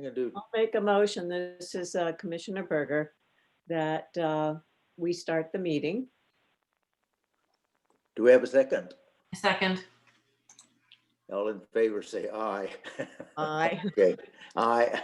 gonna do, I'll make a motion. This is Commissioner Berger, that we start the meeting. do we have a second? Second. All in favor, say aye. Aye. Okay, aye.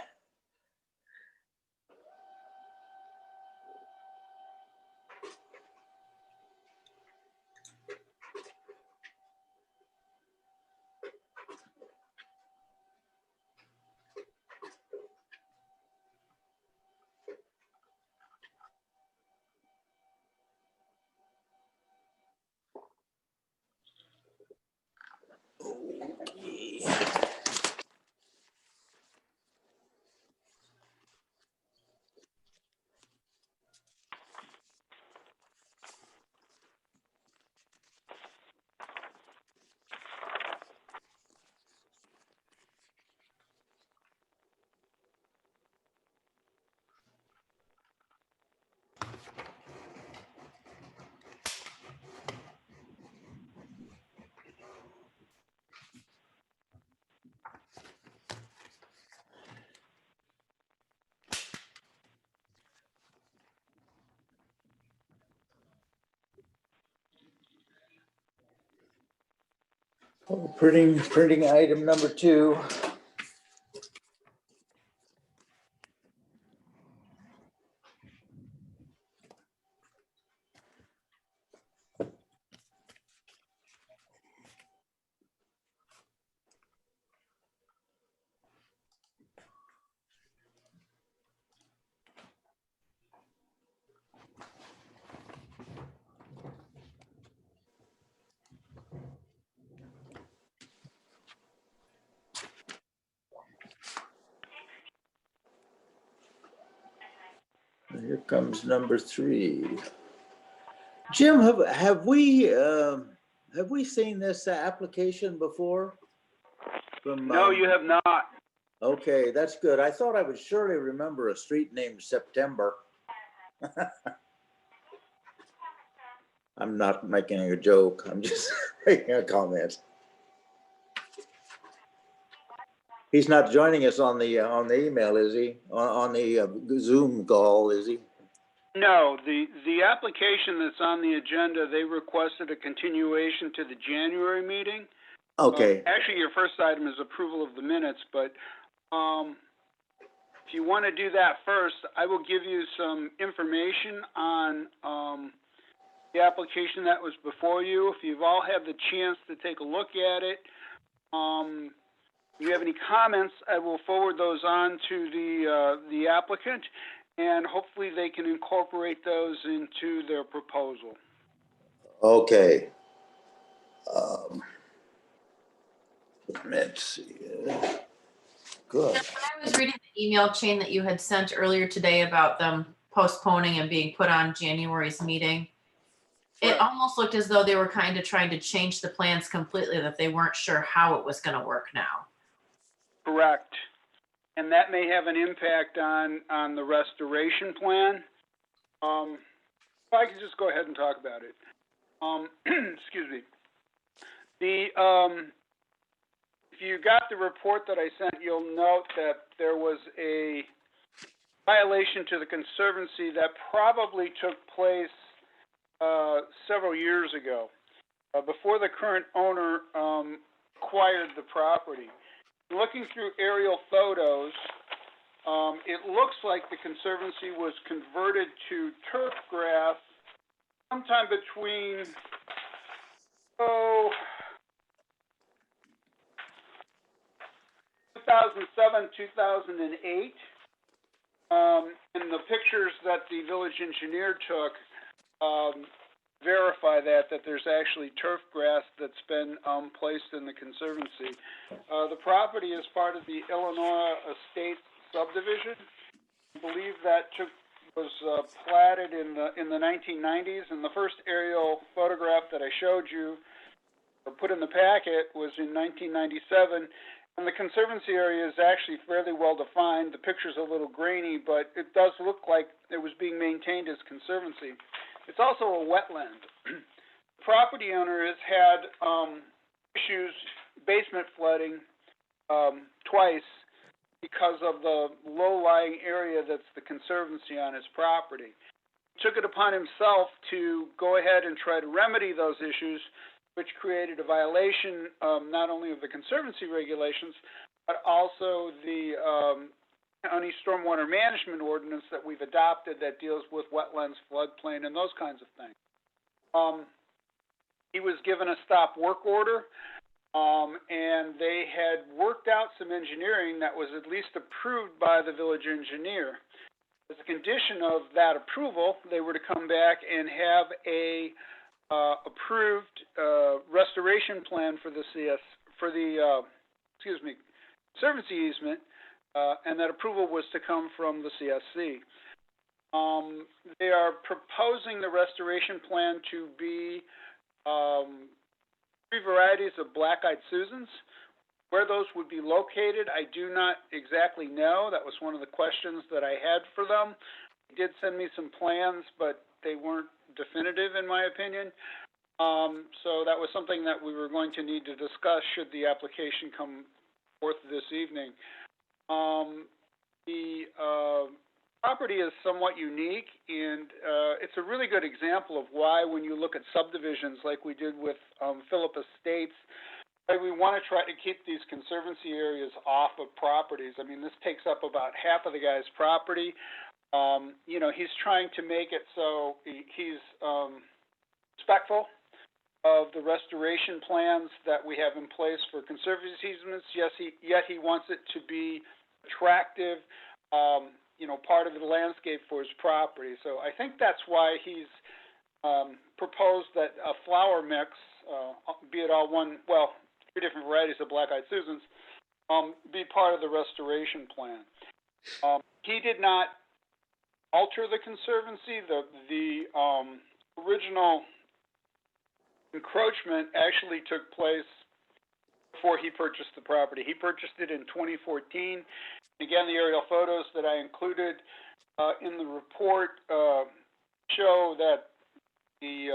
Okay. Oh, printing item number 2. Here comes number 3. Jim, have we seen this application before? From, No, you have not. okay, that's good. I thought I would surely remember a street named September. I'm not making a joke. I'm just making a comment. He's not joining us on the email, is he? On the Zoom call, is he? No, the application that's on the agenda, they requested a continuation to the January meeting. Okay. Actually, your first item is approval of the minutes, but if you want to do that first, I will give you some information on the application that was before you. If you've all had the chance to take a look at it, if you have any comments, I will forward those on to the applicant, and hopefully they can incorporate those into their proposal. Okay. Let's see. Good. I was reading the email chain that you had sent earlier today about them postponing and being put on January's meeting. It Right. almost looked as though they were kind of trying to change the plans completely, that they weren't sure how it was going to work now. Correct. And that may have an impact on the restoration plan. I can just go ahead and talk about it. Excuse me. If you got the report that I sent, you'll note that there was a violation to the Conservancy that probably took place several years ago, before the current owner acquired the property. Looking through aerial photos, it looks like the Conservancy was converted to turf grass sometime between, 2007, 2008. And the pictures that the village engineer took verify that there's actually turf grass that's been placed in the Conservancy. The property is part of the Illinois Estates subdivision. I believe that was platted in the 1990s, and the first aerial photograph that I showed you or put in the packet was in 1997. And the Conservancy area is actually fairly well defined. The picture's a little grainy, but it does look like it was being maintained as Conservancy. It's also a wetland. The property owner has had issues, basement flooding twice, because of the low-lying area that's the Conservancy on his property. He took it upon himself to go ahead and try to remedy those issues, which created a violation not only of the Conservancy regulations, but also the county stormwater management ordinance that we've adopted that deals with wetlands, floodplain, and those kinds of things. He was given a stop work order, and they had worked out some engineering that was at least approved by the village engineer. As a condition of that approval, they were to come back and have a approved restoration plan for the Conservancy easement, and that approval was to come from the CSC. They are proposing the restoration plan to be 3 varieties of black-eyed Susans. Where those would be located, I do not exactly know. That was one of the questions that I had for them. They did send me some plans, but they weren't definitive in my opinion. So that was something that we were going to need to discuss should the application come forth this evening. The property is somewhat unique, and it's a really good example of why, when you look at subdivisions like we did with Phillip Estates, we want to try to keep these Conservancy areas off of properties. I mean, this takes up about half of the guy's property. You know, he's trying to make it so he's respectful of the restoration plans that we have in place for Conservancy easements. Yes, yet he wants it to be attractive, you know, part of the landscape for his property. So I think that's why he's proposed that a flower mix, be it all 3 different varieties of black-eyed Susans, be part of the restoration plan. He did not alter the Conservancy. The original encroachment actually took place before he purchased the property. He purchased it in 2014. Again, the aerial photos that I included in the report show that the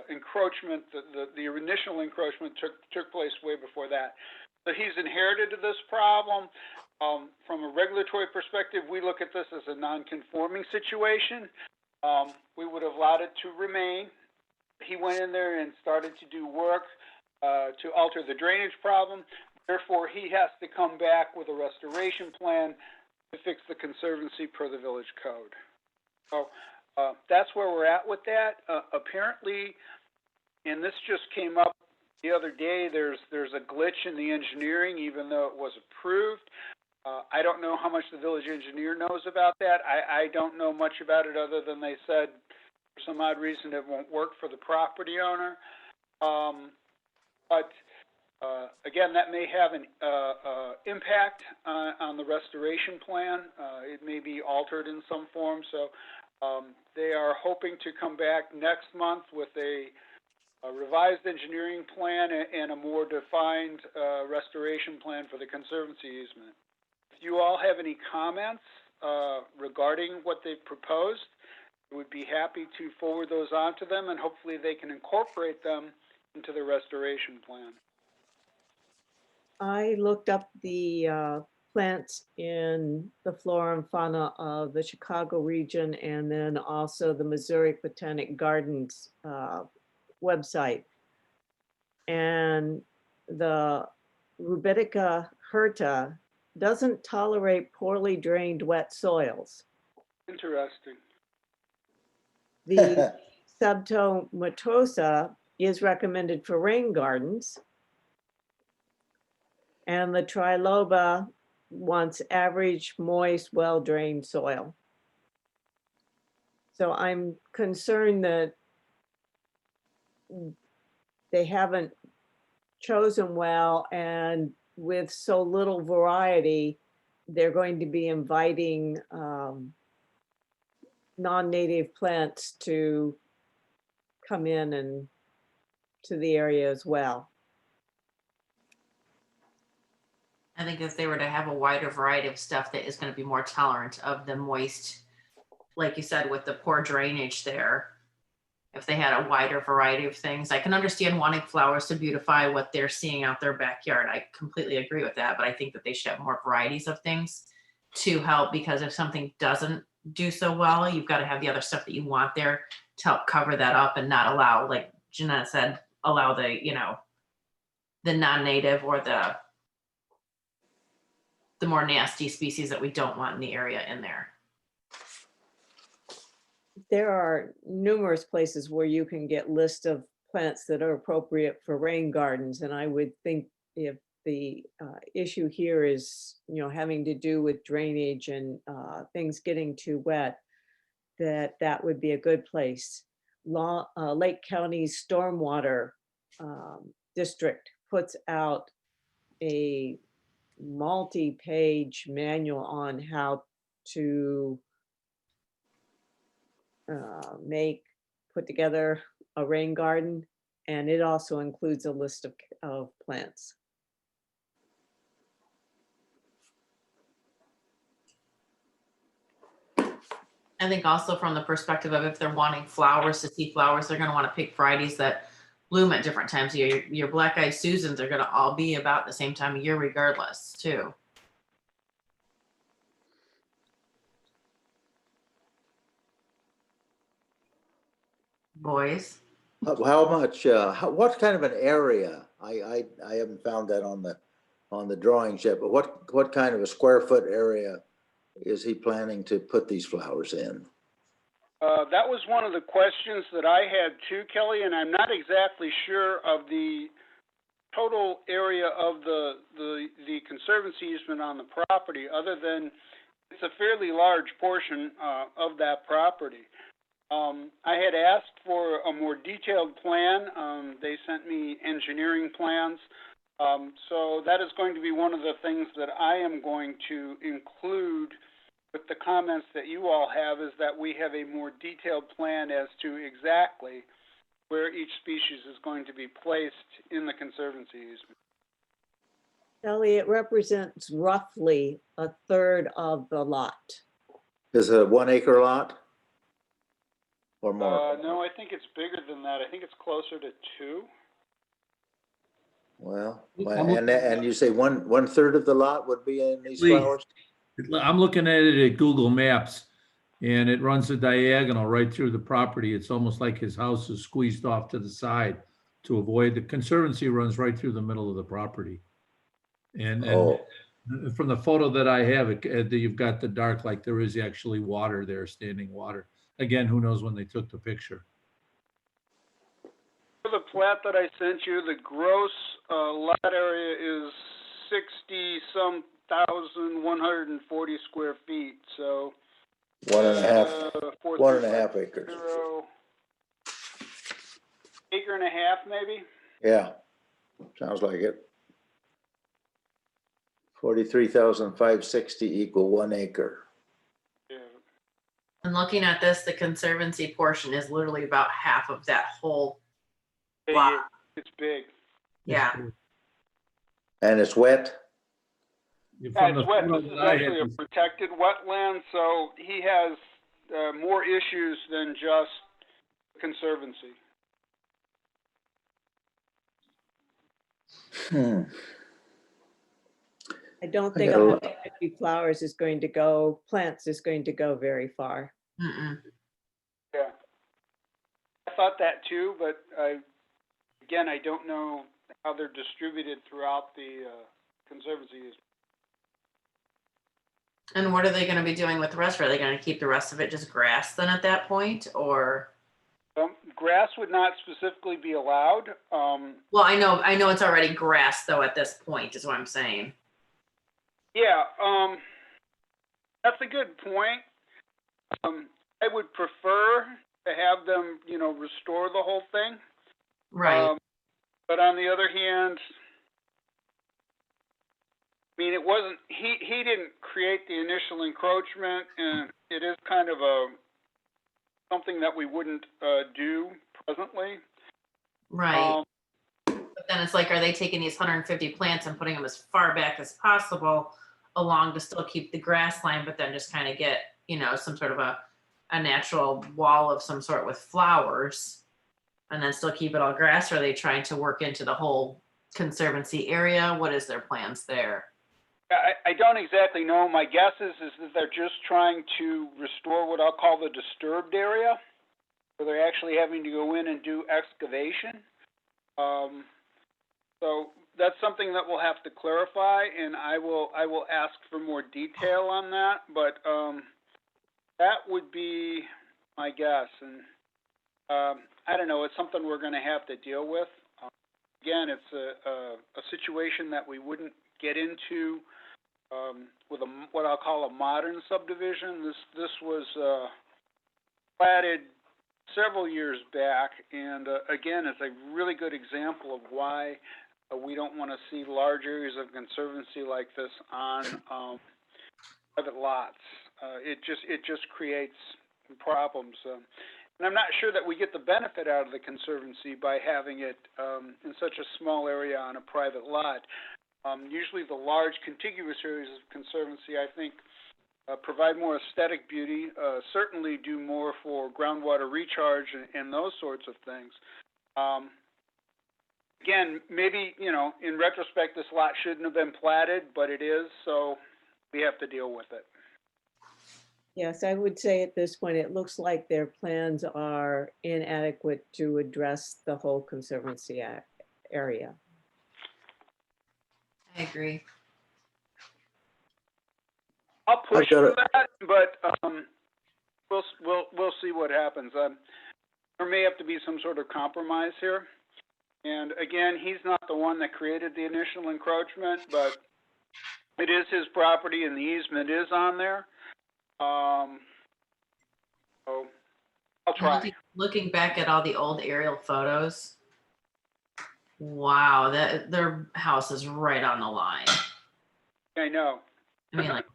encroachment, the initial encroachment took place way before that. So he's inherited this problem. From a regulatory perspective, we look at this as a non-conforming situation. We would have allowed it to remain. He went in there and started to do work to alter the drainage problem. Therefore, he has to come back with a restoration plan to fix the Conservancy per the village code. So that's where we're at with that. Apparently, and this just came up the other day, there's a glitch in the engineering, even though it was approved. I don't know how much the village engineer knows about that. I don't know much about it other than they said for some odd reason it won't work for the property owner. But again, that may have an impact on the restoration plan. It may be altered in some form. So they are hoping to come back next month with a revised engineering plan and a more defined restoration plan for the Conservancy easement. If you all have any comments regarding what they've proposed, I would be happy to forward those on to them, and hopefully they can incorporate them into the restoration plan. I looked up the plants in the flora and fauna of the Chicago region and then also the Missouri Botanic Gardens website. And the Rubidica hirta doesn't tolerate poorly drained wet soils. Interesting. The Subtomatosa is recommended for rain gardens. And the Triloba wants average, moist, well-drained soil. So I'm concerned that they haven't chosen well, and with so little variety, they're going to be inviting non-native plants to come in and to the area as well. I think if they were to have a wider variety of stuff that is going to be more tolerant of the moist, like you said, with the poor drainage there, if they had a wider variety of things. I can understand wanting flowers to beautify what they're seeing out their backyard. I completely agree with that, but I think that they should have more varieties of things to help, because if something doesn't do so well, you've got to have the other stuff that you want there to help cover that up and not allow, like Jeanette said, allow the, the non-native or the more nasty species that we don't want in the area in there. There are numerous places where you can get lists of plants that are appropriate for rain gardens. And I would think if the issue here is, having to do with drainage and things getting too wet, that would be a good place. Lake County's Stormwater District puts out a multi-page manual on how to put together a rain garden, and it also includes a list of plants. I think also from the perspective of if they're wanting flowers, to see flowers, they're going to want to pick varieties that bloom at different times of year. Your black-eyed Susans are going to all be about the same time of year regardless too. Boys. How much, what kind of an area? I haven't found that on the drawings yet, but what kind of a square foot area is he planning to put these flowers in? That was one of the questions that I had too, Kelly, and I'm not exactly sure of the total area of the Conservancy easement on the property, other than it's a fairly large portion of that property. I had asked for a more detailed plan. They sent me engineering plans. So that is going to be one of the things that I am going to include with the comments that you all have, is that we have a more detailed plan as to exactly where each species is going to be placed in the Conservancy easement. Ellie, it represents roughly a third of the lot. Is it a 1 acre lot? Or more? No, I think it's bigger than that. I think it's closer to 2. Well, and you say one third of the lot would be in these flowers? I'm looking at it at Google Maps, and it runs a diagonal right through the property. It's almost like his house is squeezed off to the side to avoid, the Conservancy runs right through the middle of the property. And from the photo that I have, you've got the dark, like there is actually water there, standing water. Again, who knows when they took the picture. For the plat that I sent you, the gross lot area is 60,140 square feet. So 1.5 acres. Acre and a half, maybe. Yeah, sounds like it. 43,560 equal 1 acre. Yeah. And looking at this, the Conservancy portion is literally about half of that whole lot. It's big. Yeah. And it's wet? Yeah, it's wet. This is actually a protected wetland, so he has more issues than just Conservancy. I don't think 150 flowers is going to go, plants is going to go very far. Mm-mm. Yeah. I thought that too, but again, I don't know how they're distributed throughout the Conservancy. And what are they going to be doing with the rest? Are they going to keep the rest of it just grass then at that point, or? Grass would not specifically be allowed. Well, I know it's already grass though at this point, is what I'm saying. Yeah, that's a good point. I would prefer to have them, restore the whole thing. Right. But on the other hand, I mean, it wasn't, he didn't create the initial encroachment, and it is kind of something that we wouldn't do presently. Right. But then it's like, are they taking these 150 plants and putting them as far back as possible along to still keep the grass line, but then just kind of get, some sort of a natural wall of some sort with flowers? and then still keep it all grass? Or are they trying to work into the whole Conservancy area? What is their plans there? I don't exactly know. My guess is that they're just trying to restore what I'll call the disturbed area, where they're actually having to go in and do excavation. So that's something that we'll have to clarify, and I will ask for more detail on that. But that would be my guess, and I don't know. It's something we're going to have to deal with. Again, it's a situation that we wouldn't get into with what I'll call a modern subdivision. This was platted several years back, and again, it's a really good example of why we don't want to see large areas of conservancy like this on private lots. It just creates problems. And I'm not sure that we get the benefit out of the Conservancy by having it in such a small area on a private lot. Usually the large contiguous areas of Conservancy, I think, provide more aesthetic beauty, certainly do more for groundwater recharge and those sorts of things. Again, maybe, in retrospect, this lot shouldn't have been platted, but it is, so we have to deal with it. Yes, I would say at this point, it looks like their plans are inadequate to address the whole Conservancy area. I agree. I'll push I've got for it. that, but we'll see what happens. There may have to be some sort of compromise here. And again, he's not the one that created the initial encroachment, but it is his property, and the easement is on there. So I'll try. Looking back at all the old aerial photos, wow, their house is right on the line. I know. I mean, like,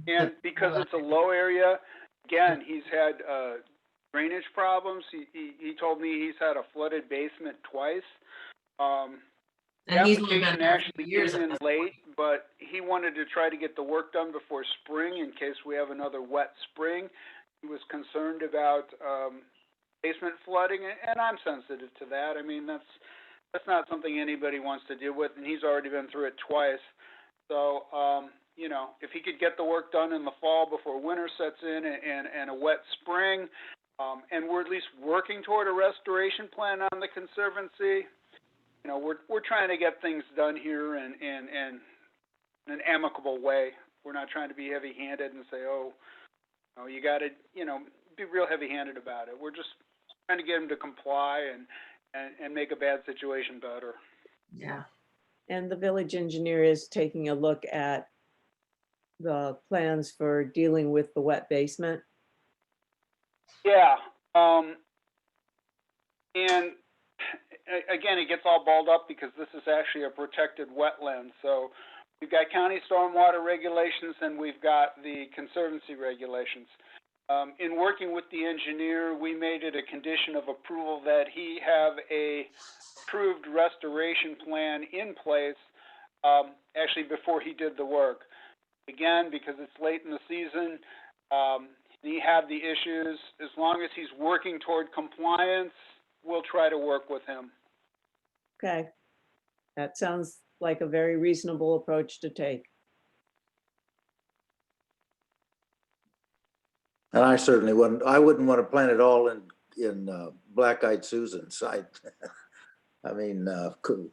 And because it's a low area, again, he's had drainage problems. He told me he's had a flooded basement twice. The and he's only been application there actually for years came at in this late, but he wanted to try to get the work done before spring in case we have another wet spring. He was concerned about basement flooding, and I'm sensitive to that. I mean, that's not something anybody wants to deal with, and he's already been through it twice. So, if he could get the work done in the fall before winter sets in and a wet spring, and we're at least working toward a restoration plan on the Conservancy, we're trying to get things done here in an amicable way. We're not trying to be heavy-handed and say, you got to, be real heavy-handed about it. We're just trying to get him to comply and make a bad situation better. Yeah. And the village engineer is taking a look at the plans for dealing with the wet basement. Yeah. And again, it gets all balled up because this is actually a protected wetland. So we've got county stormwater regulations and we've got the Conservancy regulations. In working with the engineer, we made it a condition of approval that he have a approved restoration plan in place actually before he did the work. Again, because it's late in the season, he had the issues. As long as he's working toward compliance, we'll try to work with him. Okay, that sounds like a very reasonable approach to take. And I certainly wouldn't want to plant it all in black-eyed Susans. I mean,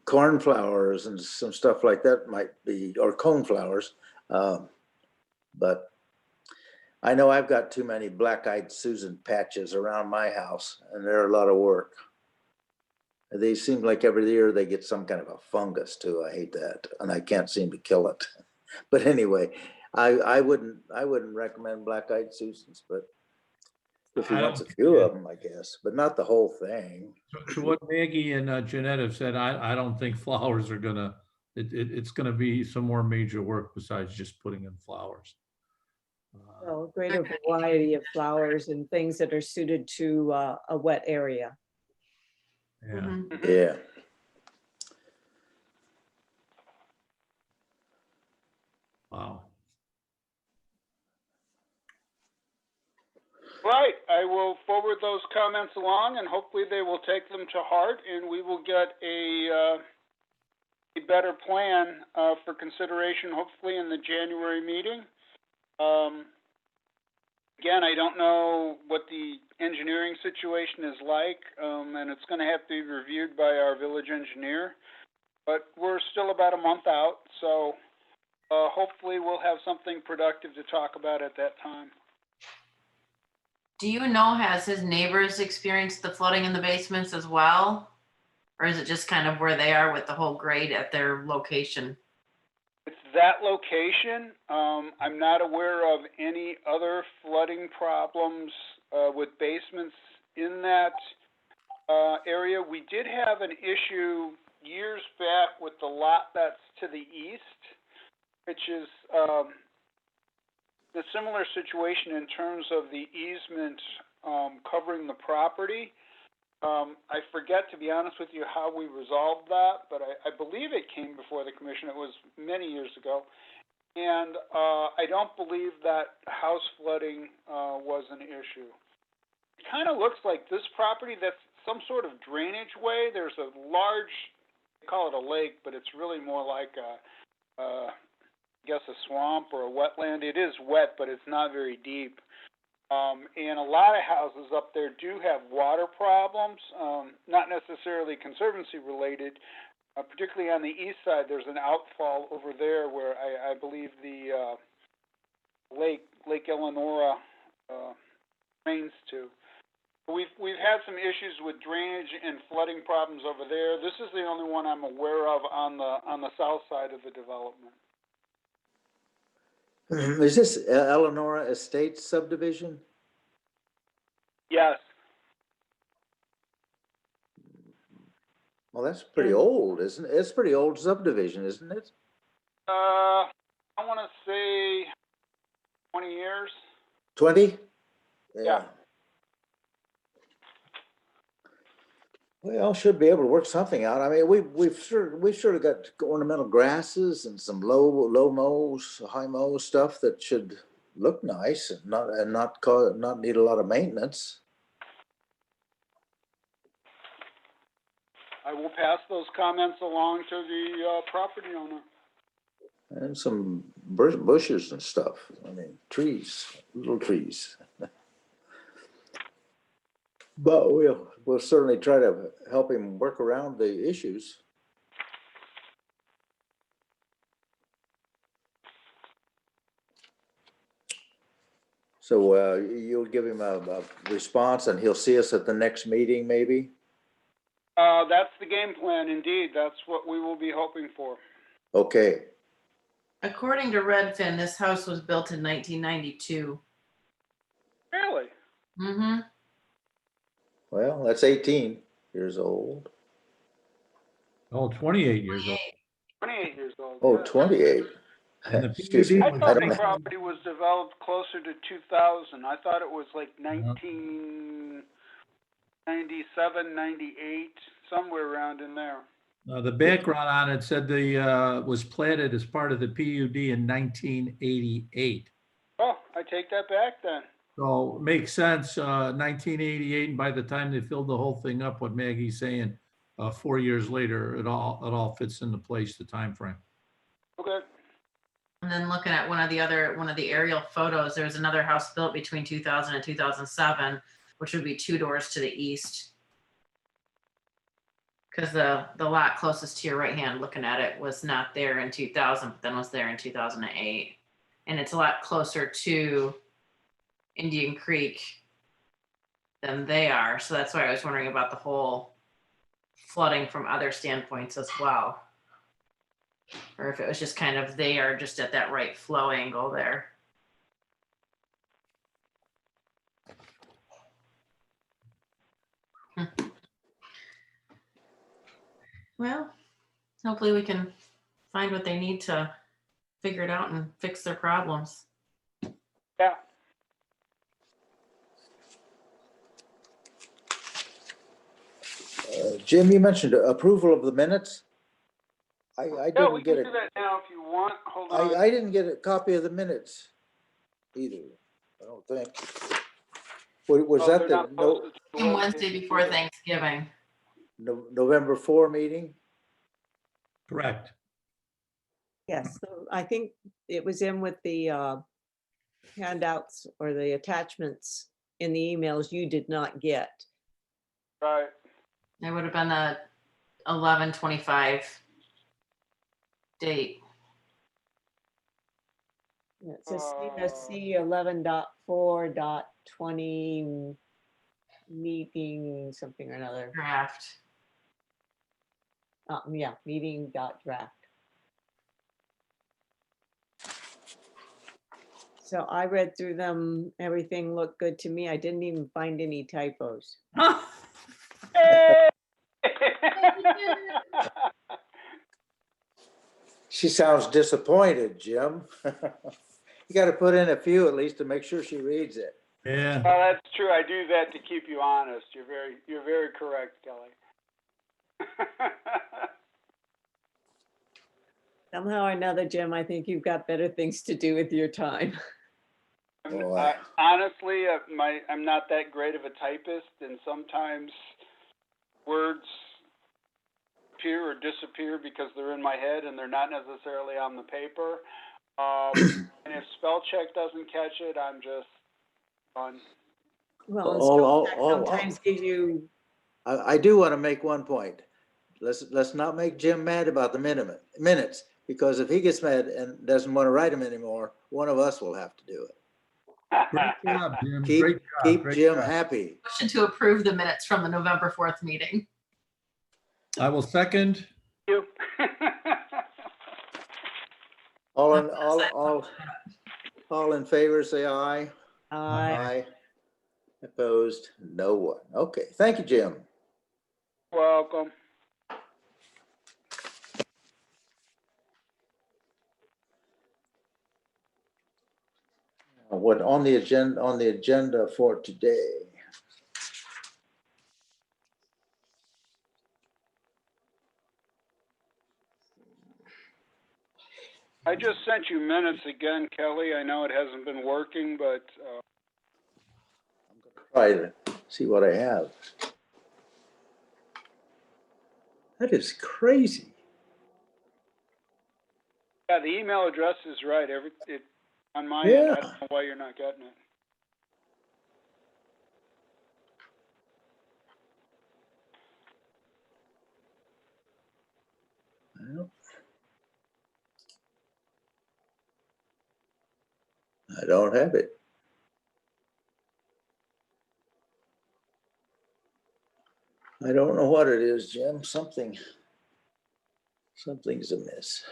cornflowers and some stuff like that might be, or coneflowers. But I know I've got too many black-eyed Susan patches around my house, and they're a lot of work. They seem like every year they get some kind of a fungus too. I hate that, and I can't seem to kill it. But anyway, I wouldn't recommend black-eyed Susans, but if he wants a few of them, I guess, but not the whole thing. To what Maggie and Jeanette have said, I don't think flowers are gonna, it's gonna be some more major work besides just putting in flowers. So a greater variety of flowers and things that are suited to a wet area. Yeah. Mhm. Yeah. Wow. Right, I will forward those comments along, and hopefully they will take them to heart, and we will get a better plan for consideration, hopefully in the January meeting. Again, I don't know what the engineering situation is like, and it's going to have to be reviewed by our village engineer. But we're still about a month out, so hopefully we'll have something productive to talk about at that time. Do you know, has his neighbors experienced the flooding in the basements as well? Or is it just kind of where they are with the whole grade at their location? It's that location. I'm not aware of any other flooding problems with basements in that area. We did have an issue years back with the lot that's to the east, which is a similar situation in terms of the easement covering the property. I forget, to be honest with you, how we resolved that, but I believe it came before the commission. It was many years ago. And I don't believe that house flooding was an issue. It kind of looks like this property, that's some sort of drainage way. There's a large, they call it a lake, but it's really more like I guess a swamp or a wetland. It is wet, but it's not very deep. And a lot of houses up there do have water problems, not necessarily Conservancy related. Particularly on the east side, there's an outfall over there where I believe the Lake Eleanor drains to. We've had some issues with drainage and flooding problems over there. This is the only one I'm aware of on the south side of the development. Is this Eleanor Estates subdivision? Yes. Well, that's pretty old, isn't it? It's a pretty old subdivision, isn't it? I want to say 20 years. 20? Yeah. Well, should be able to work something out. I mean, we've sort of got ornamental grasses and some low mows, high mow stuff that should look nice and not need a lot of maintenance. I will pass those comments along to the property owner. And some bushes and stuff. I mean, trees, little trees. But we'll certainly try to help him work around the issues. So you'll give him a response and he'll see us at the next meeting, maybe? That's the game plan, indeed. That's what we will be hoping for. Okay. According to Redfin, this house was built in 1992. Really? Mm-hmm. Well, that's 18 years old. Oh, 28 years old. 28 years old. Oh, yeah. 28. And the Excuse me. PUD I was thought don't the know. property was developed closer to 2000. I thought it was like 1997, 98, somewhere around in there. The background on it said was platted as part of the PUD in 1988. Oh, I take that back then. So it makes sense, 1988, and by the time they filled the whole thing up, what Maggie's saying, 4 years later, it all fits into place, the time frame. Okay. And then looking at one of the aerial photos, there was another house built between 2000 and 2007, which would be 2 doors to the east. Because the lot closest to your right hand, looking at it, was not there in 2000, but then was there in 2008. And it's a lot closer to Indian Creek than they are. So that's why I was wondering about the whole flooding from other standpoints as well. Or if it was just kind of, they are just at that right flow angle there. Well, hopefully we can find what they need to figure it out and fix their problems. Yeah. Jim, you mentioned approval of the minutes. I Yeah, we didn't can get do it. that now if you want. Hold on. I didn't get a copy of the minutes either. I don't think. Was Oh, that they're the not posted till And Wednesday before either. Thanksgiving. November 4 meeting? Correct. Yes, so I think it was in with the handouts or the attachments in the emails you did not get. Right. It would have been the 11/25 date. Yeah, it says CSC 11.4.20 meeting something or another. Draft. Yeah, meeting dot draft. So I read through them. Everything looked good to me. I didn't even find any typos. Hey! She sounds disappointed, Jim. You got to put in a few at least to make sure she reads it. Yeah. Well, that's true. I do that to keep you honest. You're very correct, Kelly. Somehow or another, Jim, I think you've got better things to do with your time. Boy. Honestly, I'm not that great of a typist, and sometimes words appear or disappear because they're in my head and they're not necessarily on the paper. And if spell check doesn't catch it, I'm just done. Well, and All- spell check all- sometimes gives you, I do want to make one point. Let's not make Jim mad about the minutes, because if he gets mad and doesn't want to write them anymore, one of us will have to do it. Great job, Jim. Keep Great job. keep Great Jim job. happy. Motion to approve the minutes from the November 4th meeting. I will second. You. All in favor, say aye. I Opposed, no one. Okay, thank you, Jim. Welcome. What on the agenda for today? I just sent you minutes again, Kelly. I know it hasn't been working, but Try to see what I have. That is crazy. yeah, the email address is right. On my end, Yeah. I don't know why you're not getting it. Well, I don't have it. I don't know what it is, Jim. Something's amiss.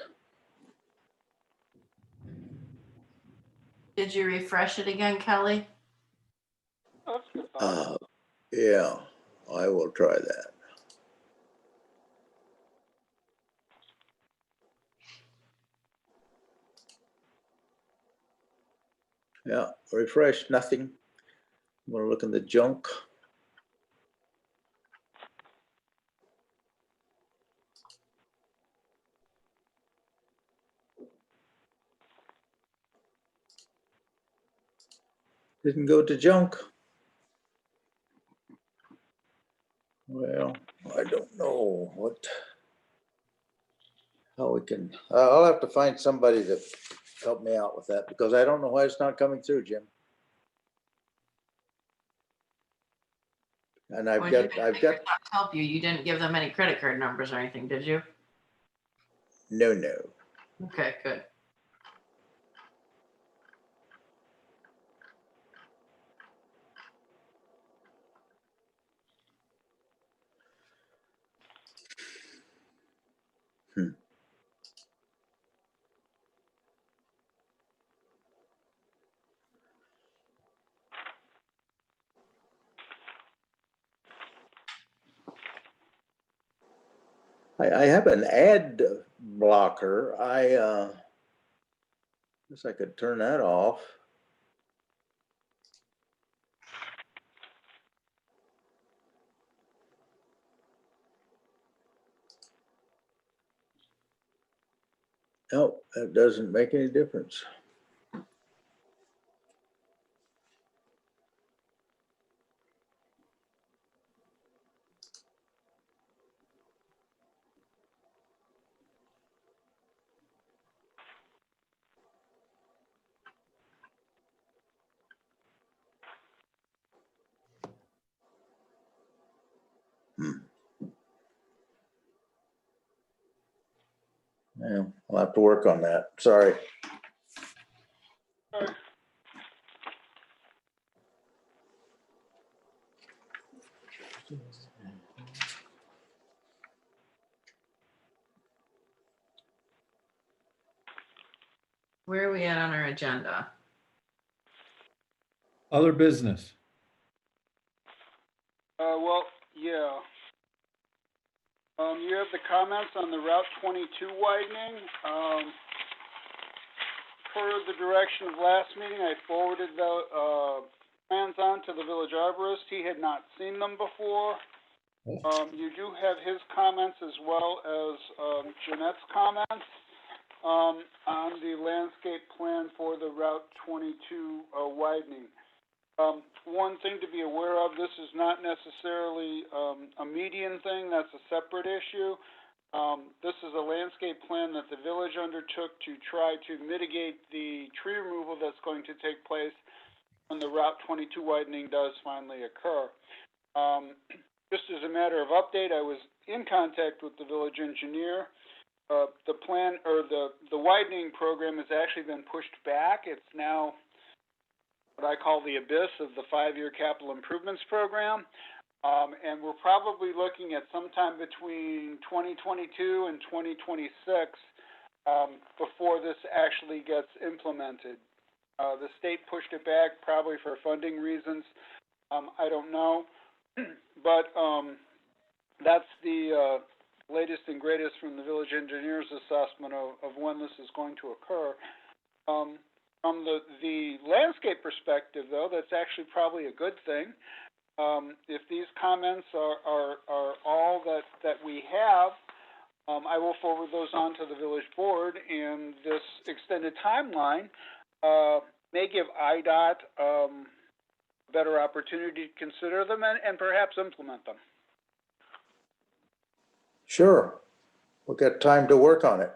Did you refresh it again, Kelly? Oh, that's a good thought. Yeah, I will try that. Yeah, refresh, nothing. I'm gonna look in the junk. Didn't go to junk. Well, I don't know how we can, I'll have to find somebody to help me out with that because I don't know why it's not coming through, Jim. And When you had Microsoft help you, you didn't give them any credit card numbers or anything, did you? no. Okay, good. I have an ad blocker. Guess I could turn that off. No, that doesn't make any difference. Yeah, I'll have to work on that. Sorry. All right. Where are we at on our agenda? Other business. Well, yeah. You have the comments on the Route 22 widening. Per the direction of last meeting, I forwarded the plans on to the village arborist. He had not seen them before. You do have his comments as well as Jeanette's comments on the landscape plan for the Route 22 widening. One thing to be aware of, this is not necessarily a median thing, that's a separate issue. This is a landscape plan that the village undertook to try to mitigate the tree removal that's going to take place when the Route 22 widening does finally occur. Just as a matter of update, I was in contact with the village engineer. The plan, or the widening program, has actually been pushed back. It's now what I call the abyss of the 5-year capital improvements program. And we're probably looking at sometime between 2022 and 2026 before this actually gets implemented. The state pushed it back probably for funding reasons. I don't know. But that's the latest and greatest from the village engineer's assessment of when this is going to occur. From the landscape perspective, though, that's actually probably a good thing. If these comments are all that we have, I will forward those on to the village board, and this extended timeline may give IDOT a better opportunity to consider them and perhaps implement them. Sure. We've got time to work on it.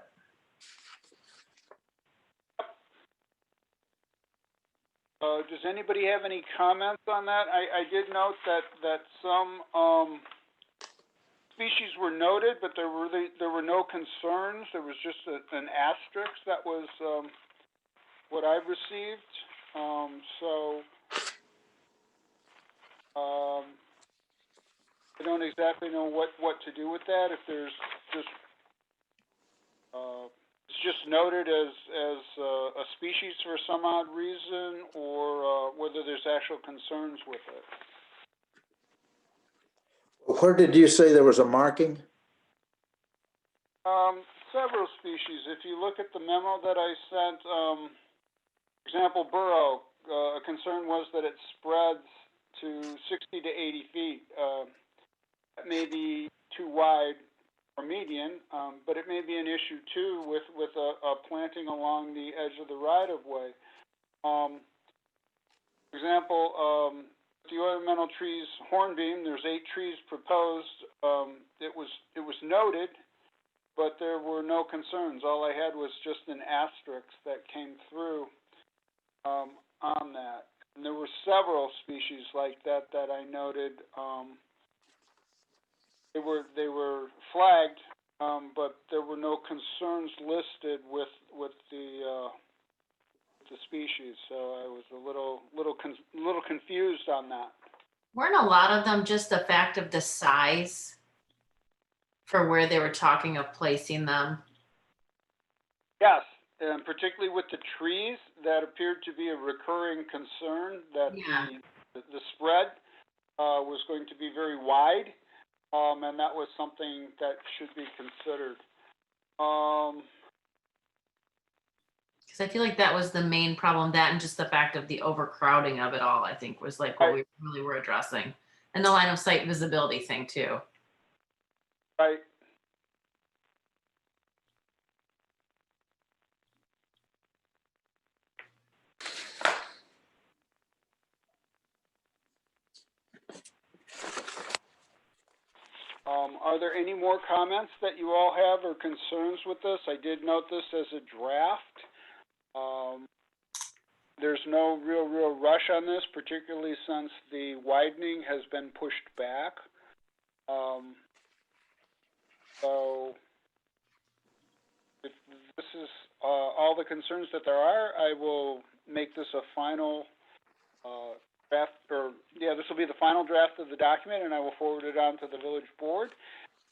Does anybody have any comments on that? I did note that some species were noted, but there were no concerns. There was just an asterisk. That was what I received. I don't exactly know what to do with that. If there's just it's just noted as a species for some odd reason, or whether there's actual concerns with it. Where did you say there was a marking? Several species. If you look at the memo that I sent, for example, burrow, a concern was that it spreads to 60 to 80 feet. That may be too wide or median, but it may be an issue too with a planting along the edge of the right-of-way. For example, the ornamental trees hornbeam, there's 8 trees proposed. It was noted, but there were no concerns. All I had was just an asterisk that came through on that. And there were several species like that I noted. They were flagged, but there were no concerns listed with the species. So I was a little confused on that. Weren't a lot of them just the fact of the size for where they were talking of placing them? Yes, and particularly with the trees, that appeared to be a recurring concern, that Yeah. the spread was going to be very wide, and that was something that should be considered. Because I feel like that was the main problem, that and just the fact of the overcrowding of it all, I think was like what we really were addressing. And the line of sight visibility thing too. Right. Are there any more comments that you all have or concerns with this? I did note this as a draft. There's no real rush on this, particularly since the widening has been pushed back. So if this is all the concerns that there are, I will make this a final draft, this will be the final draft of the document, and I will forward it on to the village board.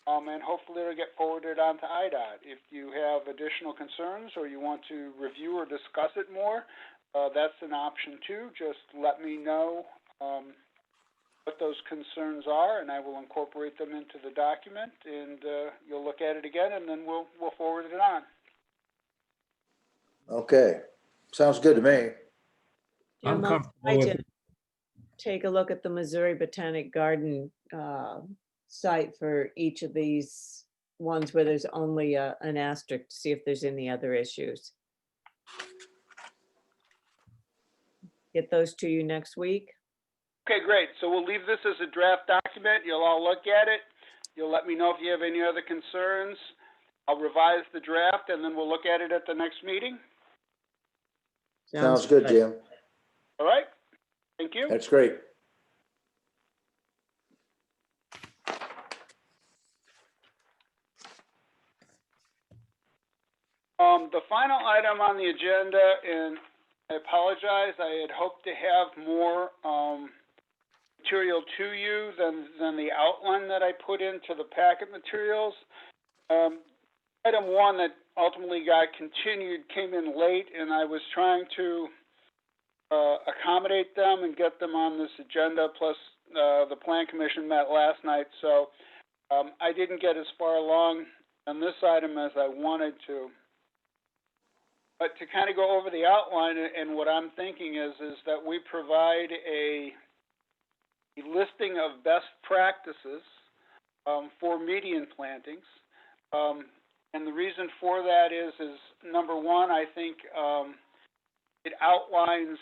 And hopefully it'll get forwarded on to IDOT. If you have additional concerns or you want to review or discuss it more, that's an option too. Just let me know what those concerns are, and I will incorporate them into the document, and you'll look at it again, and then we'll forward it on. Okay, sounds good to me. I'm Jim, I'll comfortable try with to it. take a look at the Missouri Botanic Garden site for each of these ones where there's only an asterisk to see if there's any other issues. Get those to you next week. Okay, great. So we'll leave this as a draft document. You'll all look at it. You'll let me know if you have any other concerns. I'll revise the draft, and then we'll look at it at the next meeting. Sounds good, Jim. All right? Thank you. That's great. The final item on the agenda, and I apologize, I had hoped to have more material to you than the outline that I put into the packet materials. Item one that ultimately got continued came in late, and I was trying to accommodate them and get them on this agenda, plus the Plan Commission met last night, so I didn't get as far along on this item as I wanted to. But to kind of go over the outline, and what I'm thinking is that we provide a listing of best practices for median plantings. And the reason for that is number one, I think it outlines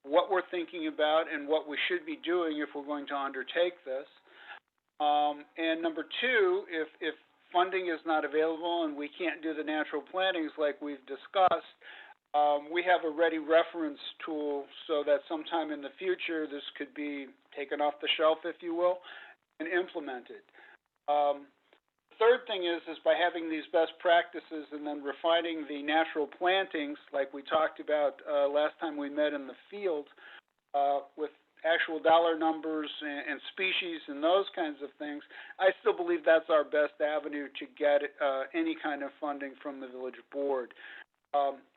what we're thinking about and what we should be doing if we're going to undertake this. And number two, if funding is not available and we can't do the natural plantings like we've discussed, we have a ready reference tool so that sometime in the future this could be taken off the shelf, if you will, and implemented. The third thing is by having these best practices and then refining the natural plantings like we talked about last time we met in the field with actual dollar numbers and species and those kinds of things, I still believe that's our best avenue to get any kind of funding from the village board.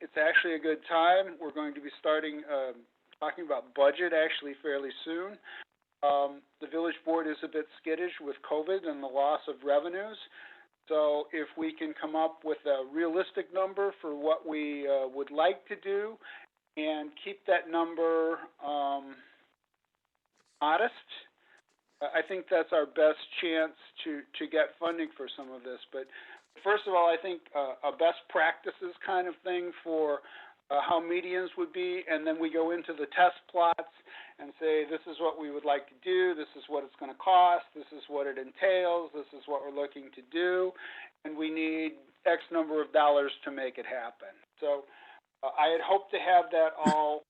It's actually a good time. We're going to be starting talking about budget actually fairly soon. The village board is a bit skittish with COVID and the loss of revenues. So if we can come up with a realistic number for what we would like to do and keep that number modest, I think that's our best chance to get funding for some of this. But first of all, I think a best practices kind of thing for how medians would be, and then we go into the test plots and say, this is what we would like to do, this is what it's going to cost, this is what it entails, this is what we're looking to do, and we need X number of dollars to make it happen. So I had hoped to have that all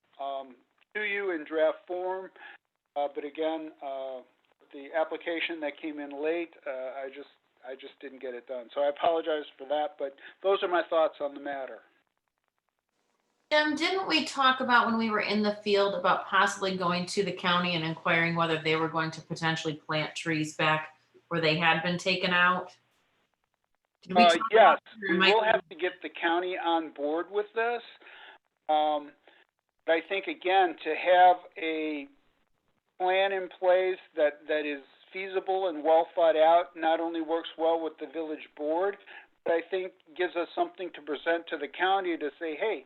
to you in draft form. But again, the application that came in late, I just didn't get it done. So I apologize for that, but those are my thoughts on the matter. Jim, didn't we talk about when we were in the field about possibly going to the county and inquiring whether they were going to potentially plant trees back where they had been taken out? Did we talk Yes, about we will have to get the county on board with this. But I think, again, to have a plan in place that is feasible and well thought out not only works well with the village board, but I think gives us something to present to the county to say, hey,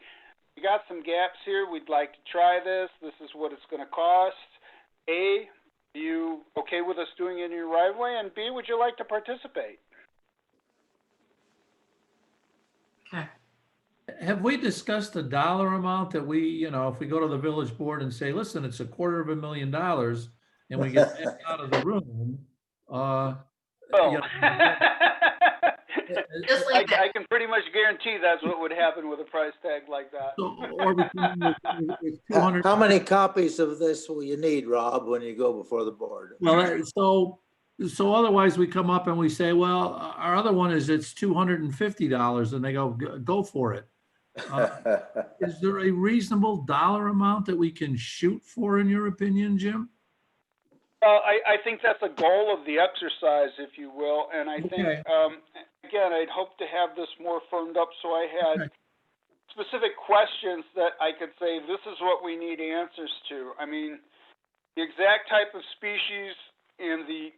we got some gaps here, we'd like to try this is what it's going to cost. A, are you okay with us doing it in your right of way? And B, would you like to participate? Okay. Have we discussed the dollar amount that we, if we go to the village board and say, listen, it's $250,000 and we get back out of the room, Oh. Just like that. I can pretty much guarantee that's what would happen with a price tag like that. or we come in with 200. How many copies of this will you need, Rob, when you go before the board? Well, so So otherwise we come up and we say, well, our other one is it's $250 and they go, go for it. Is there a reasonable dollar amount that we can shoot for in your opinion, Jim? Well, I think that's the goal of the exercise, if you will, and I think, Okay. again, I'd hope to have this more firmed up so I had Okay. specific questions that I could say, this is what we need answers to. I mean, the exact type of species and the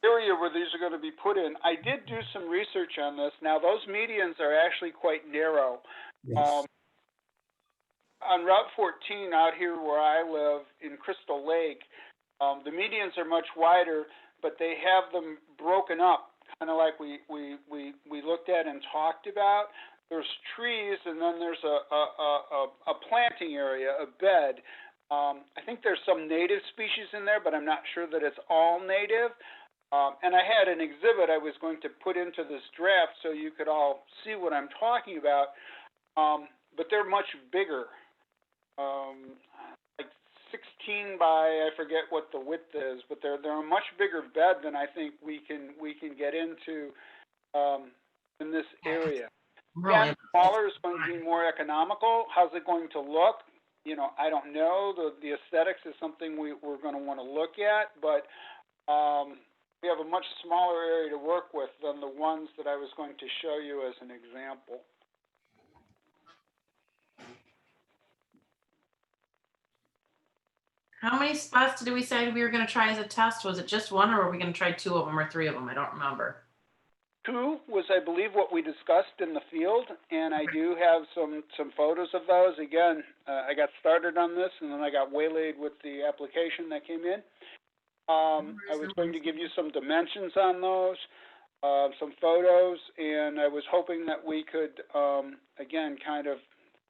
area where these are going to be put in, I did do some research on this. Now, those medians are actually quite narrow. Yes. On Route 14 out here where I live in Crystal Lake, the medians are much wider, but they have them broken up, kind of like we looked at and talked about. There's trees, and then there's a planting area, a bed. I think there's some native species in there, but I'm not sure that it's all native. And I had an exhibit I was going to put into this draft so you could all see what I'm talking about, but they're much bigger. Like 16 by, I forget what the width is, but they're a much bigger bed than I think we can get into in this area. Really, Again, smaller is going to be more economical. How's it going to look? You know, I don't know. The aesthetics is something we're going to want to look at, but we have a much smaller area to work with than the ones that I was going to show you as an example. how many spots did we say we were going to try as a test? Was it just one, or were we going to try 2 of them or 3 of them? I don't remember. 2 was, I believe, what we discussed in the field, and I do have some photos of those. Again, I got started on this, and then I got waylaid with the application that came in. I was going to give you some dimensions on those, some photos, and I was hoping that we could, again, kind of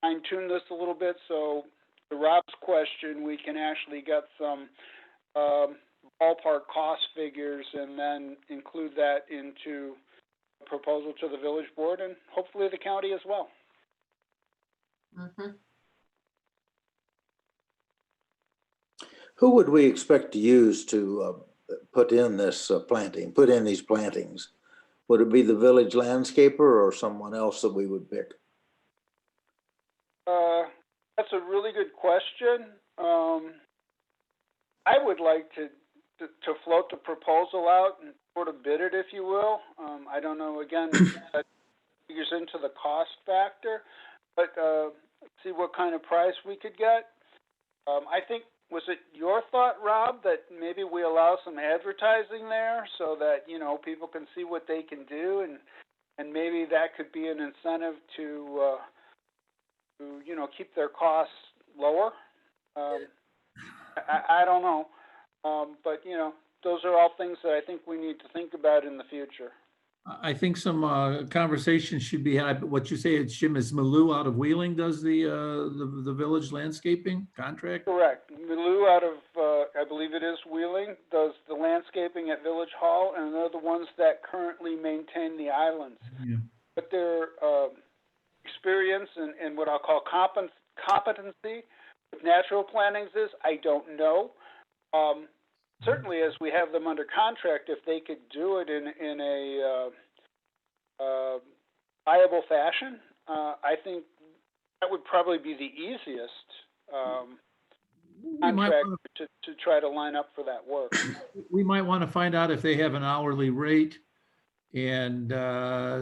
fine-tune this a little bit so to Rob's question, we can actually get some ballpark cost figures and then include that into a proposal to the village board and hopefully the county as well. Mm-hmm. Who would we expect to use to put in this put in these plantings? Would it be the village landscaper or someone else that we would pick? That's a really good question. I would like to float the proposal out and sort of bid it, if you will. I don't know, again, that figures into the cost factor, but see what kind of price we could get. I think, was it your thought, Rob, that maybe we allow some advertising there so that, you know, people can see what they can do, and maybe that could be an incentive to you know, keep their costs lower. I don't know, but you know, those are all things that I think we need to think about in the future. I think some conversation should be had. What you say, it's Jim, is Malou out of Wheeling does the village landscaping contract? Correct. Malou out of, I believe it is Wheeling, does the landscaping at Village Hall, and they're the ones that currently maintain the islands. Yeah. But their experience and what I'll call competency with natural plantings is, I don't know. Certainly, as we have them under contract, if they could do it in a viable fashion, I think that would probably be the easiest contract to try to line up for that work. We might want to find out if they have an hourly rate and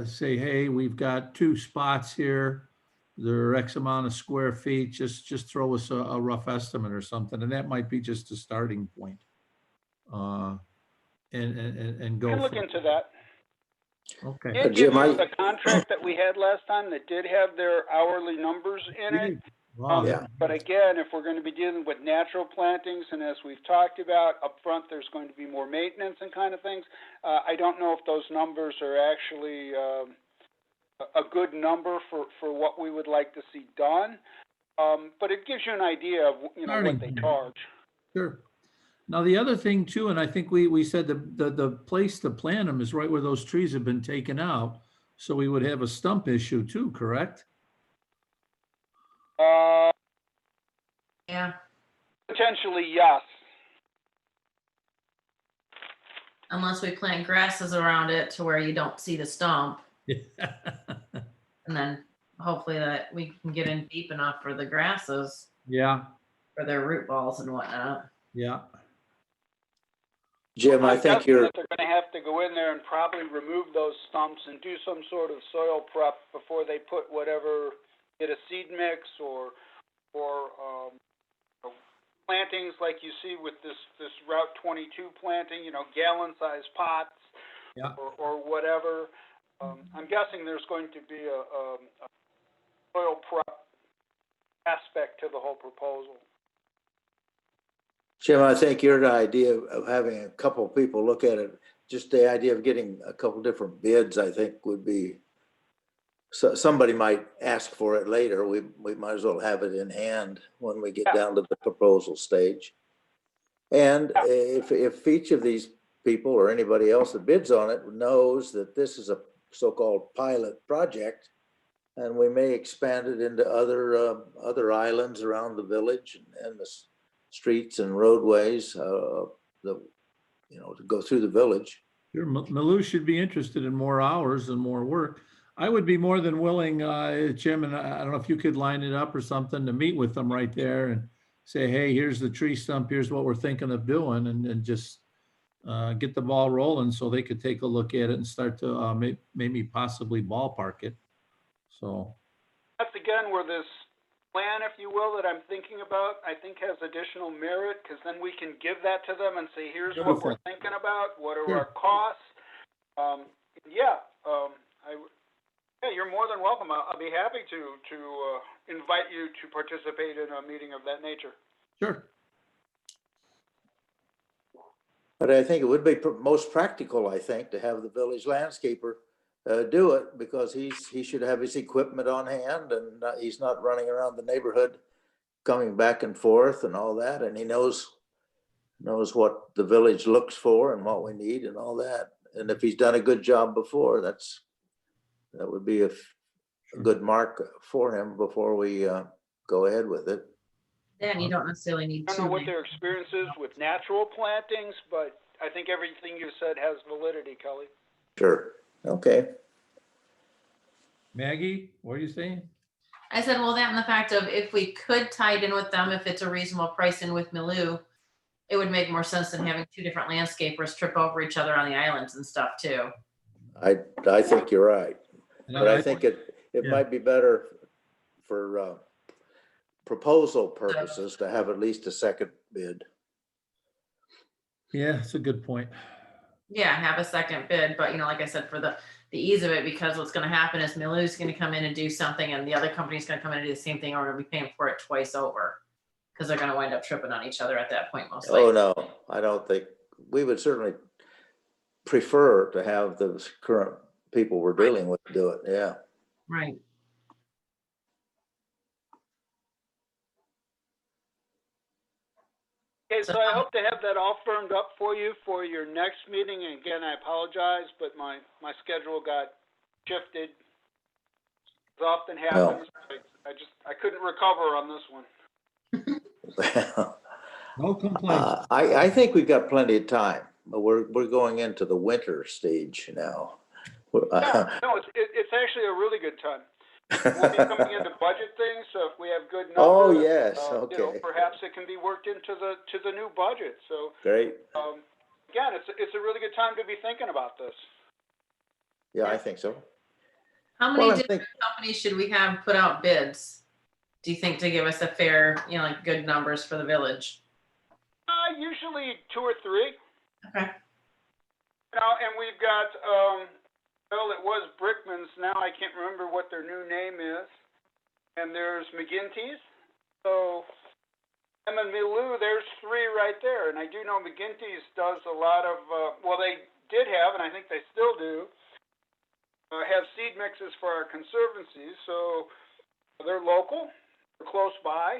say, hey, we've got 2 spots here. They're X amount of square feet. Just throw us a rough estimate or something, and that might be just a starting point. And go. We can look into that. Okay. Did give you the contract that we had last time that did have their hourly numbers in it. Wow. Yeah. But again, if we're going to be dealing with natural plantings, and as we've talked about up front, there's going to be more maintenance and kind of things. I don't know if those numbers are actually a good number for what we would like to see done. But it gives you an idea of, you know, what they charge. Sure. Now, the other thing too, and I think we said the place to plant them is right where those trees have been taken out. So we would have a stump issue too, correct? Yeah. Potentially, yes. Unless we plant grasses around it to where you don't see the stump. And then hopefully that we can get in deep enough for the grasses, Yeah, for their root balls and whatnot. yeah. Jim, I I'm think guessing you're, that they're gonna have to go in there and probably remove those stumps and do some sort of soil prep before they put whatever, get a seed mix or plantings like you see with this Route 22 planting, gallon-sized pots Yeah. or whatever. I'm guessing there's going to be a soil prep aspect to the whole proposal. Jim, I think your idea of having a couple of people look at it, just the idea of getting a couple different bids, I think would be, so somebody might ask for it later. We might as well have it in hand when we get Yeah. down to the proposal stage. And Yeah. if each of these people or anybody else that bids on it knows that this is a so-called pilot project, and we may expand it into other islands around the village and the streets and roadways, to go through the village. Sure, Malou should be interested in more hours and more work. I would be more than willing, Jim, and I don't know if you could line it up or something to meet with them right there and say, hey, here's the tree stump, here's what we're thinking of doing, and just get the ball rolling so they could take a look at it and start to maybe possibly ballpark it. So. That's again where this plan, if you will, that I'm thinking about, I think has additional merit, because then we can give that to them and say, here's what we're thinking about, what are our costs? Yeah, you're more than welcome. I'll be happy to invite you to participate in a meeting of that nature. Sure. But I think it would be most practical, I think, to have the village landscaper do it, because he should have his equipment on hand, and he's not running around the neighborhood coming back and forth and all that, and he knows what the village looks for and what we need and all that. And if he's done a good job before, that would be a good mark for him before we go ahead with it. Then you don't necessarily need I to. don't know what their experience is with natural plantings, but I think everything you said has validity, Kelly. Sure. Okay. Maggie, what are you saying? I said, well, that and the fact of if we could tie it in with them, if it's a reasonable price in with Milou, it would make more sense than having two different landscapers trip over each other on the islands and stuff too. I think you're right, but I think it yeah. might be better for proposal purposes to have at least a second bid. Yeah, it's a good point. Yeah, have a second bid, but like I said, for the ease of it, because what's going to happen is Milou's going to come in and do something, and the other company's going to come in and do the same thing, or we're going to be paying for it twice over, because they're going to wind up tripping on each other at that point, most likely. Oh, no, I don't think, we would certainly prefer to have the current people we're dealing with do it, yeah. Right. Okay, so I hope to have that all firmed up for you for your next meeting. And again, I apologize, but my schedule got shifted. It often happens. I couldn't recover on this one. No complaints. I think we've got plenty of time, but we're going into the winter stage now. Yeah, no, it's actually a really good time. We'll be coming into budget things, so if we have good numbers, Oh, yes, okay. perhaps it can be worked into the new budget. So Great. Again, it's a really good time to be thinking about this. Yeah, I think so. How many Well, different companies should we have put out bids, do you think, to give us a fair, like good numbers for the village? Usually 2 or 3. Okay. And we've got, well, it was Brickman's. Now I can't remember what their new name is. And there's McGinty's. So, and then Milou, there's 3 right there. And I do know McGinty's does a lot of, well, they did have, and I think they still do, have seed mixes for our conservancies. So they're local, they're close by,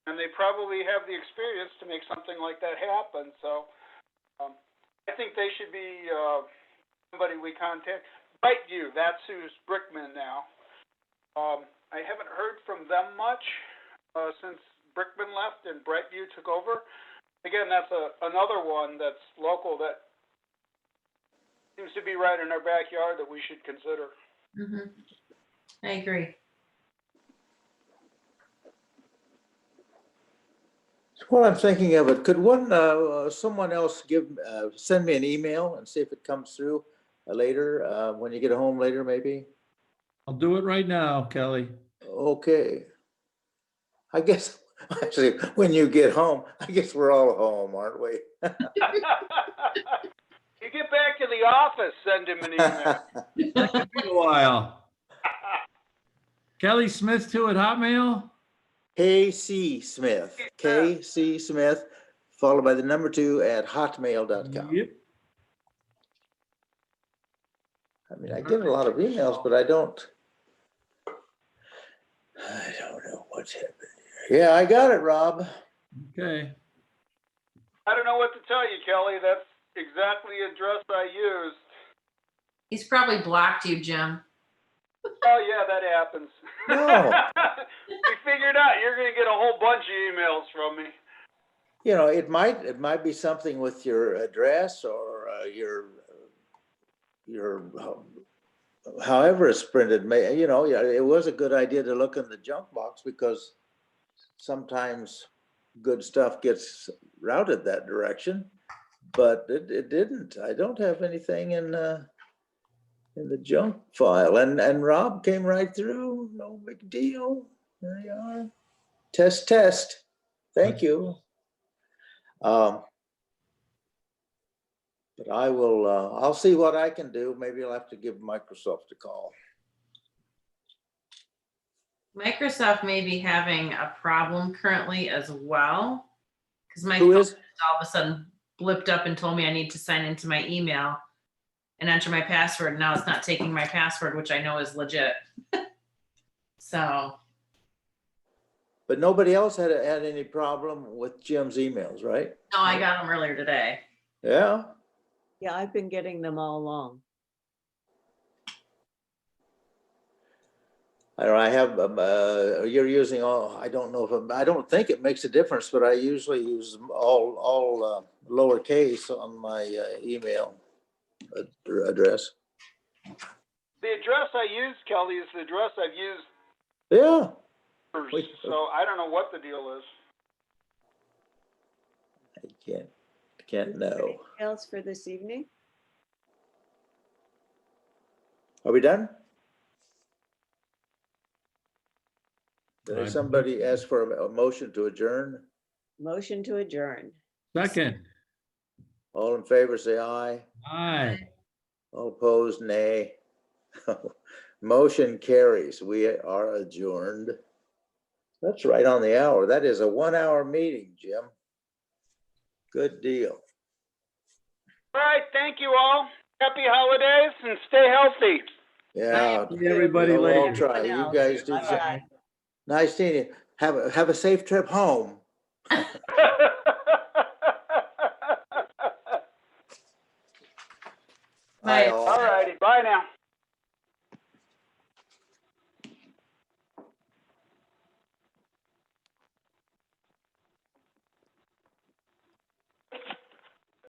and they probably have the experience to make something like that happen. So I think they should be somebody we contact. Brightview, that's who's Brickman now. I haven't heard from them much since Brickman left and Brightview took over. Again, that's another one that's local that seems to be right in our backyard that we should consider. Mhm. I agree. While I'm thinking of it, could someone else send me an email and see if it comes through later, when you get home later, maybe? I'll do it right now, Kelly. Okay. I guess, actually, when you get home, I guess we're all home, aren't we? You get back to the office, send him an email. Could be a while. Kelly Smith 2 at Hotmail? KC Smith, KC Smith, followed by the number 2 at hotmail.com. Yep. I mean, I get a lot of emails, but I don't know what's happening here. Yeah, I got it, Rob. Okay. I don't know what to tell you, Kelly. That's exactly the address I used. He's probably blocked you, Jim. Oh, yeah, that happens. No. We figured out you're going to get a whole bunch of emails from me. You know, it might be something with your address or your however it's printed. Yeah, it was a good idea to look in the junk box because sometimes good stuff gets routed that direction, but it didn't. I don't have anything in the junk file, and Rob came right through. No big deal. There you are. Test. Thank you. But I will. I'll see what I can do. Maybe I'll have to give Microsoft a call. Microsoft may be having a problem currently as well. Because my Who phone is? just all of a sudden blipped up and told me I need to sign into my email and enter my password. Now it's not taking my password, which I know is legit. So But nobody else had any problem with Jim's emails, right? no, I got them earlier today. Yeah. Yeah, I've been getting them all along. I don't know, I have, you're using all, I don't know if, I don't think it makes a difference, but I usually use all lowercase on my email address. The address I used, Kelly, is the address I've used Yeah. first, so I don't know what the deal is. I can't know. Anything else for this evening? Are we done? Did somebody ask for a motion to adjourn? Motion to adjourn. Second. All in favor, say aye. Aye. All opposed, nay. Motion carries. We are adjourned. That's right on the hour. That is a 1-hour meeting, Jim. Good deal. All right, thank you all. Happy holidays and stay healthy. Yeah. See everybody we'll all later. try. You guys do. Bye-bye. Nice seeing you. Have a safe trip home. Bye. all. All righty, bye now.